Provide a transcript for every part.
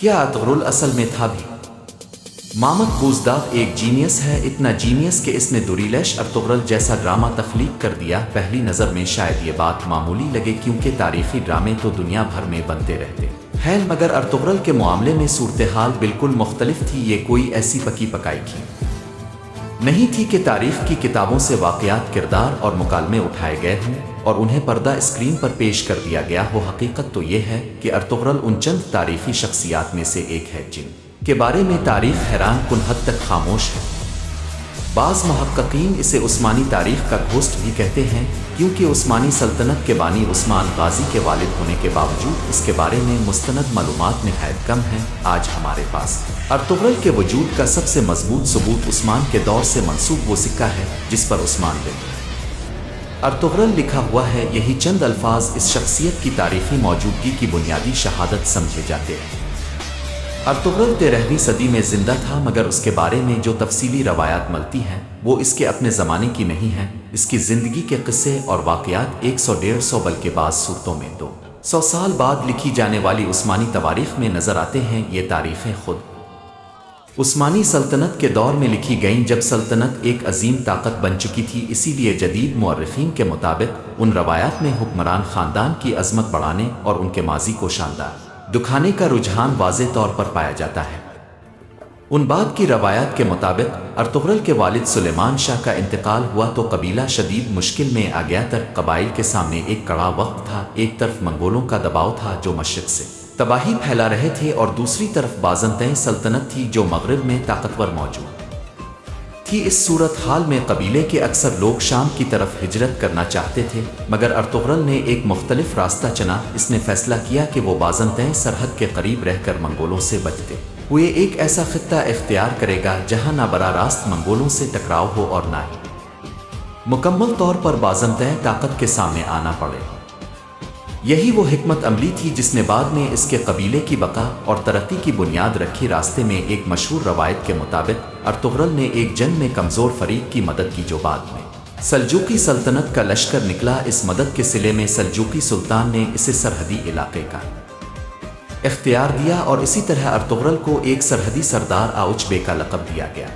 کیا ارطغرل اصل میں تھا بھی؟ محمد بوزداغ ایک جینیس ہے، اتنا جینیس کہ اس نے دوریلیش ارطغرل جیسا ڈرامہ تخلیق کر دیا۔ پہلی نظر میں شاید یہ بات معمولی لگے کیونکہ تاریخی ڈرامے تو دنیا بھر میں بنتے رہتے ہیں، مگر ارطغرل کے معاملے میں صورتحال بالکل مختلف تھی۔ یہ کوئی ایسی پکی پکائی کی نہیں تھی کہ تاریخ کی کتابوں سے واقعات، کردار اور مکالمے اٹھائے گئے ہوں اور انہیں پردہ اسکرین پر پیش کر دیا گیا ہو۔ حقیقت تو یہ ہے کہ ارطغرل ان چند تاریخی شخصیات میں سے ایک ہے جن کے بارے میں تاریخ حیران کن حد تک خاموش ہے۔ بعض محققین اسے عثمانی تاریخ کا گھوسٹ بھی کہتے ہیں کیونکہ عثمانی سلطنت کے بانی عثمان غازی کے والد ہونے کے باوجود اس کے بارے میں مستند معلومات نہایت کم ہیں۔ آج ہمارے پاس ارطغرل کے وجود کا سب سے مضبوط ثبوت عثمان کے دور سے منسوب وہ سکہ ہے جس پر عثمان بن ارطغرل لکھا ہوا ہے۔ یہی چند الفاظ اس شخصیت کی تاریخی موجودگی کی بنیادی شہادت سمجھے جاتے ہیں۔ ارطغرل 13ویں صدی میں زندہ تھا، مگر اس کے بارے میں جو تفصیلی روایات ملتی ہیں وہ اس کے اپنے زمانے کی نہیں ہیں۔ اس کی زندگی کے قصے اور واقعات 100-150 بلکہ بعض صورتوں میں 200 سال بعد لکھی جانے والی عثمانی تواریخ میں نظر آتے ہیں۔ یہ تاریخیں خود عثمانی سلطنت کے دور میں لکھی گئیں جب سلطنت ایک عظیم طاقت بن چکی تھی، اسی لیے جدید مورخین کے مطابق ان روایات میں حکمران خاندان کی عظمت بڑھانے اور ان کے ماضی کو شاندار دکھانے کا رجحان واضح طور پر پایا جاتا ہے۔ ان بعد کی روایات کے مطابق ارطغرل کے والد سلیمان شاہ کا انتقال ہوا تو قبیلہ شدید مشکل میں آ گیا۔ قبائل کے سامنے ایک کڑا وقت تھا، ایک طرف منگولوں کا دباؤ تھا جو مشرق سے تباہی پھیلا رہے تھے اور دوسری طرف بازنطین سلطنت تھی جو مغرب میں طاقتور موجود تھی۔ اس صورتحال میں قبیلے کے اکثر لوگ شام کی طرف ہجرت کرنا چاہتے تھے، مگر ارطغرل نے ایک مختلف راستہ چنا۔ اس نے فیصلہ کیا کہ وہ بازنطین سرحد کے قریب رہ کر منگولوں سے بچتے ہوئے ایک ایسا خطہ اختیار کرے گا جہاں نہ براہ راست منگولوں سے ٹکراؤ ہو اور نہ ہی مکمل طور پر بازنطین طاقت کے سامنے آنا پڑے۔ یہی وہ حکمت عملی تھی جس نے بعد میں اس کے قبیلے کی بقا اور ترقی کی بنیاد رکھی۔ راستے میں ایک مشہور روایت کے مطابق ارطغرل نے ایک جنگ میں کمزور فریق کی مدد کی جو بعد میں سلجوقی سلطنت کا لشکر نکلا۔ اس مدد کے صلے میں سلجوقی سلطان نے اسے سرحدی علاقے کا اختیار دیا اور اسی طرح ارطغرل کو ایک سرحدی سردار آؤچ بے کا لقب دیا گیا۔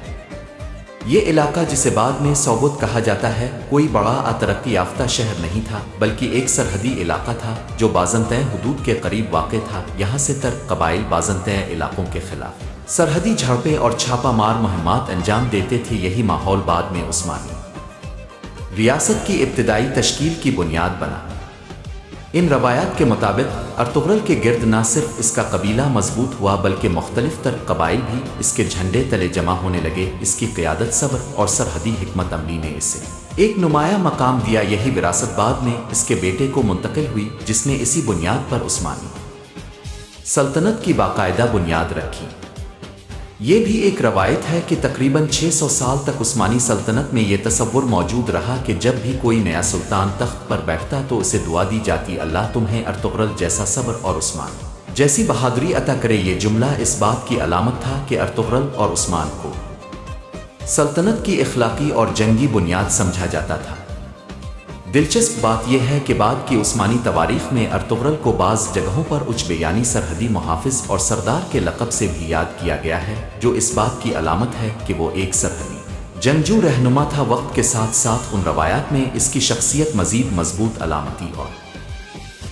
یہ علاقہ جسے بعد میں سوگوت کہا جاتا ہے کوئی بڑا ترقی یافتہ شہر نہیں تھا بلکہ ایک سرحدی علاقہ تھا جو بازنطین حدود کے قریب واقع تھا۔ یہاں سے ترک قبائل بازنطین علاقوں کے خلاف سرحدی جھڑپیں اور چھاپہ مار مہمات انجام دیتے تھے۔ یہی ماحول بعد میں عثمانی ریاست کی ابتدائی تشکیل کی بنیاد بنا۔ ان روایات کے مطابق ارطغرل کے گرد نہ صرف اس کا قبیلہ مضبوط ہوا بلکہ مختلف تر قبائل بھی اس کے جھنڈے تلے جمع ہونے لگے۔ اس کی قیادت، صبر اور سرحدی حکمت عملی نے اسے ایک نمایاں مقام دیا۔ یہی وراثت بعد میں اس کے بیٹے کو منتقل ہوئی جس نے اسی بنیاد پر عثمانی سلطنت کی باقاعدہ بنیاد رکھی۔ یہ بھی ایک روایت ہے کہ تقریباً 600 سال تک عثمانی سلطنت میں یہ تصور موجود رہا کہ جب بھی کوئی نیا سلطان تخت پر بیٹھتا تو اسے دعا دی جاتی، اللہ تمہیں ارطغرل جیسا صبر اور عثمان جیسی بہادری عطا کرے۔ یہ جملہ اس بات کی علامت تھا کہ ارطغرل اور عثمان کو سلطنت کی اخلاقی اور جنگی بنیاد سمجھا جاتا تھا۔ دلچسپ بات یہ ہے کہ بعد کی عثمانی تواریخ میں ارطغرل کو بعض جگہوں پر اچبے یعنی سرحدی محافظ اور سردار کے لقب سے بھی یاد کیا گیا ہے، جو اس بات کی علامت ہے کہ وہ ایک سرحدی جنگجو رہنما تھا۔ وقت کے ساتھ ساتھ ان روایات میں اس کی شخصیت مزید مضبوط، علامتی اور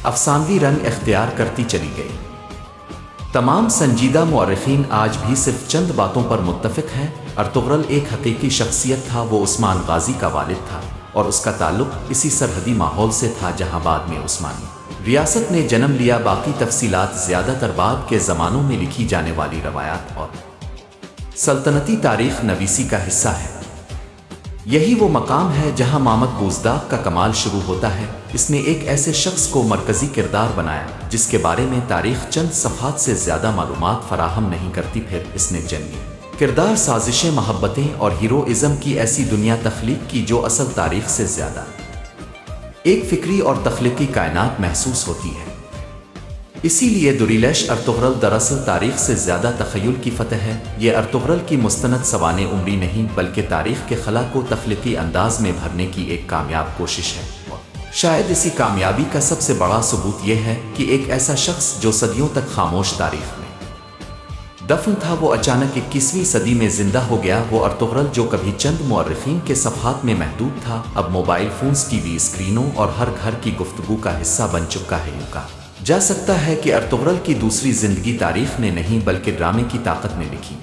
افسانوی رنگ اختیار کرتی چلی گئی۔ تمام سنجیدہ مورخین آج بھی صرف چند باتوں پر متفق ہیں۔ ارطغرل ایک حقیقی شخصیت تھا، وہ عثمان غازی کا والد تھا اور اس کا تعلق اسی سرحدی ماحول سے تھا جہاں بعد میں عثمانی ریاست نے جنم لیا۔ باقی تفصیلات زیادہ تر بعد کے زمانوں میں لکھی جانے والی روایات اور سلطنتی تاریخ نویسی کا حصہ ہے۔ یہی وہ مقام ہے جہاں محمد بوزداغ کا کمال شروع ہوتا ہے۔ اس نے ایک ایسے شخص کو مرکزی کردار بنایا جس کے بارے میں تاریخ چند صفحات سے زیادہ معلومات فراہم نہیں کرتی۔ پھر اس نے جنگی کردار، سازشیں، محبتیں اور ہیروئزم کی ایسی دنیا تخلیق کی جو اصل تاریخ سے زیادہ ایک فکری اور تخلیقی کائنات محسوس ہوتی ہے۔ اسی لیے دوریلیش ارطغرل دراصل تاریخ سے زیادہ تخیل کی فتح ہے۔ یہ ارطغرل کی مستند سوانح عمری نہیں بلکہ تاریخ کے خلا کو تخلیقی انداز میں بھرنے کی ایک کامیاب کوشش ہے۔ شاید اسی کامیابی کا سب سے بڑا ثبوت یہ ہے کہ ایک ایسا شخص جو صدیوں تک خاموش تاریخ میں دفن تھا وہ اچانک 21ویں صدی میں زندہ ہو گیا وہ ارطغرل جو کبھی چند مورخین کے صفحات میں محدود تھا اب موبائل فونز ٹی وی اسکرینوں اور ہر گھر کی گفتگو کا حصہ بن چکا ہے یوں کہا جا سکتا ہے کہ ارطغرل کی دوسری زندگی تاریخ نے نہیں بلکہ ڈرامے کی طاقت نے لکھی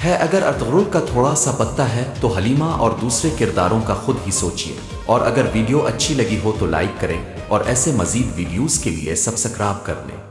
ہے اگر ارطغرل کا تھوڑا سا پتہ ہے تو حلیمہ اور دوسرے کرداروں کا خود ہی سوچیے اور اگر ویڈیو اچھی لگی ہو تو لائک کریں اور ایسے مزید ویڈیوز کے لیے سبسکرائب کر لیں